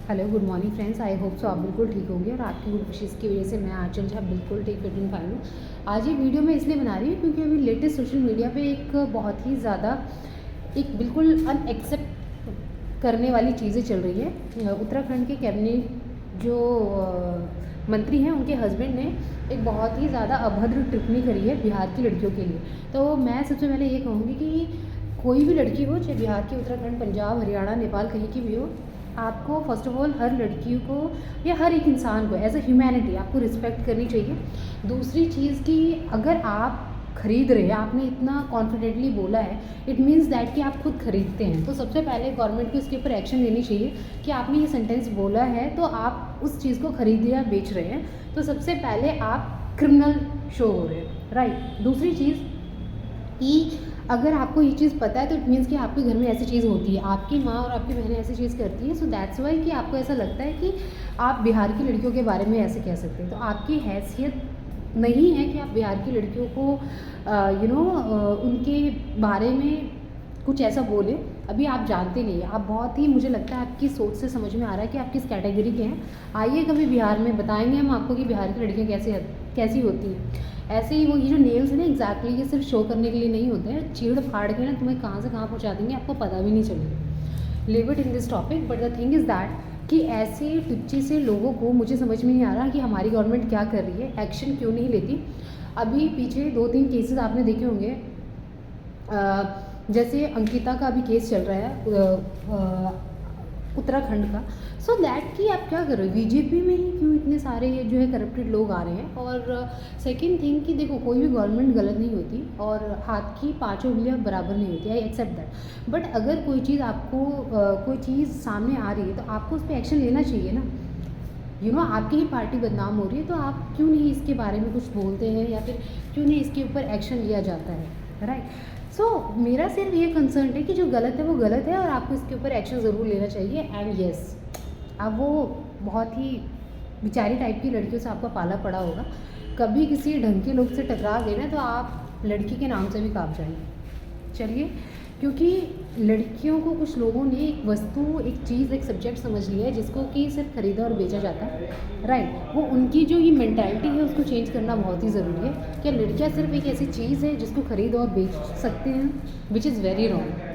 Hello good morning friends, I hope so आप बिल्कुल ठीक होंगे और आपकी गुड विशेज़ की वजह से मैं आंचल झा बिल्कुल ठीक फिट एंड फाइन हूँ। आज ये वीडियो मैं इसलिए बना रही हूँ क्योंकि अभी लेटेस्ट सोशल मीडिया पे एक बहुत ही ज़्यादा एक बिल्कुल अनएक्सेप्ट करने वाली चीज़ें चल रही है। उत्तराखंड के कैबिनेट जो मंत्री हैं उनके हस्बैंड ने एक बहुत ही ज़्यादा अभद्र टिप्पणी करी है बिहार की लड़कियों के लिए। तो मैं सबसे पहले ये कहूँगी कि कोई भी लड़की हो, चाहे बिहार की, उत्तराखंड, पंजाब, हरियाणा, नेपाल, कहीं की भी हो, आपको फ़र्स्ट ऑफ ऑल हर लड़कियों को या हर एक इंसान को एज अ ह्यूमैनिटी आपको रिस्पेक्ट करनी चाहिए। दूसरी चीज़ कि अगर आप खरीद रहे हैं, आपने इतना कॉन्फिडेंटली बोला है, इट मीन्स दैट कि आप खुद खरीदते हैं। तो सबसे पहले गवर्नमेंट को इसके ऊपर एक्शन लेनी चाहिए कि आपने ये सेंटेंस बोला है तो आप उस चीज़ को खरीद या बेच रहे हैं, तो सबसे पहले आप क्रिमिनल शो हो रहे हैं, राइट। दूसरी चीज़ कि अगर आपको ये चीज़ पता है तो इट मीन्स कि आपके घर में ऐसी चीज़ होती है, आपकी माँ और आपकी बहनें ऐसी चीज़ करती हैं, सो दैट्स वाई कि आपको ऐसा लगता है कि आप बिहार की लड़कियों के बारे में ऐसे कह सकते हैं। तो आपकी हैसियत नहीं है कि आप बिहार की लड़कियों को उनके बारे में कुछ ऐसा बोलें। अभी आप जानते नहीं हैं, आप बहुत ही, मुझे लगता है आपकी सोच से समझ में आ रहा है कि आप किस कैटेगरी के हैं। आइए कभी बिहार में, बताएंगे हम आपको कि बिहार की लड़कियाँ कैसी होती हैं। ऐसे ही वो ये जो नेल्स हैं ना, एग्जैक्टली ये सिर्फ शो करने के लिए नहीं होते हैं, चीड़ फाड़ के ना तुम्हें कहाँ से कहाँ पहुँचा देंगे, आपको पता भी नहीं चलेगा। Live it in this topic, but the thing is that कि ऐसे टुच्चे से लोगों को, मुझे समझ में नहीं आ रहा कि हमारी गवर्नमेंट क्या कर रही है, एक्शन क्यों नहीं लेती। अभी पीछे 2-3 केसेस आपने देखे होंगे, जैसे अंकिता का अभी केस चल रहा है उत्तराखंड का। सो दैट कि आप क्या कर रहे हो, बीजेपी में ही क्यों इतने सारे जो है करप्टेड लोग आ रहे हैं। और सेकंड थिंग कि देखो, कोई भी गवर्नमेंट गलत नहीं होती और हाथ की पांचों उंगलियां बराबर नहीं होती, आई एक्सेप्ट दैट। बट अगर कोई चीज़ आपको कोई चीज़ सामने आ रही है तो आपको उस पर एक्शन लेना चाहिए ना। आपकी ही पार्टी बदनाम हो रही है तो आप क्यों नहीं इसके बारे में कुछ बोलते हैं, या फिर क्यों नहीं इसके ऊपर एक्शन लिया जाता है, राइट। सो मेरा सिर्फ ये कंसर्न है कि जो गलत है वो गलत है और आपको इसके ऊपर एक्शन ज़रूर लेना चाहिए। एंड येस, अब वो बहुत ही बेचारी टाइप की लड़कियों से आपका पाला पड़ा होगा, कभी किसी ढंग के लोग से टकरा गए ना तो आप लड़की के नाम से भी काँप जाएंगे। चलिए, क्योंकि लड़कियों को कुछ लोगों ने एक वस्तु, एक चीज़, एक सब्जेक्ट समझ लिया है जिसको कि सिर्फ खरीदा और बेचा जाता है, राइट। वो उनकी जो ये मेंटालिटी है उसको चेंज करना बहुत ही ज़रूरी है। क्या लड़कियां सिर्फ एक ऐसी चीज़ है जिसको खरीद और बेच सकते हैं, विच इज़ वेरी रॉन्ग।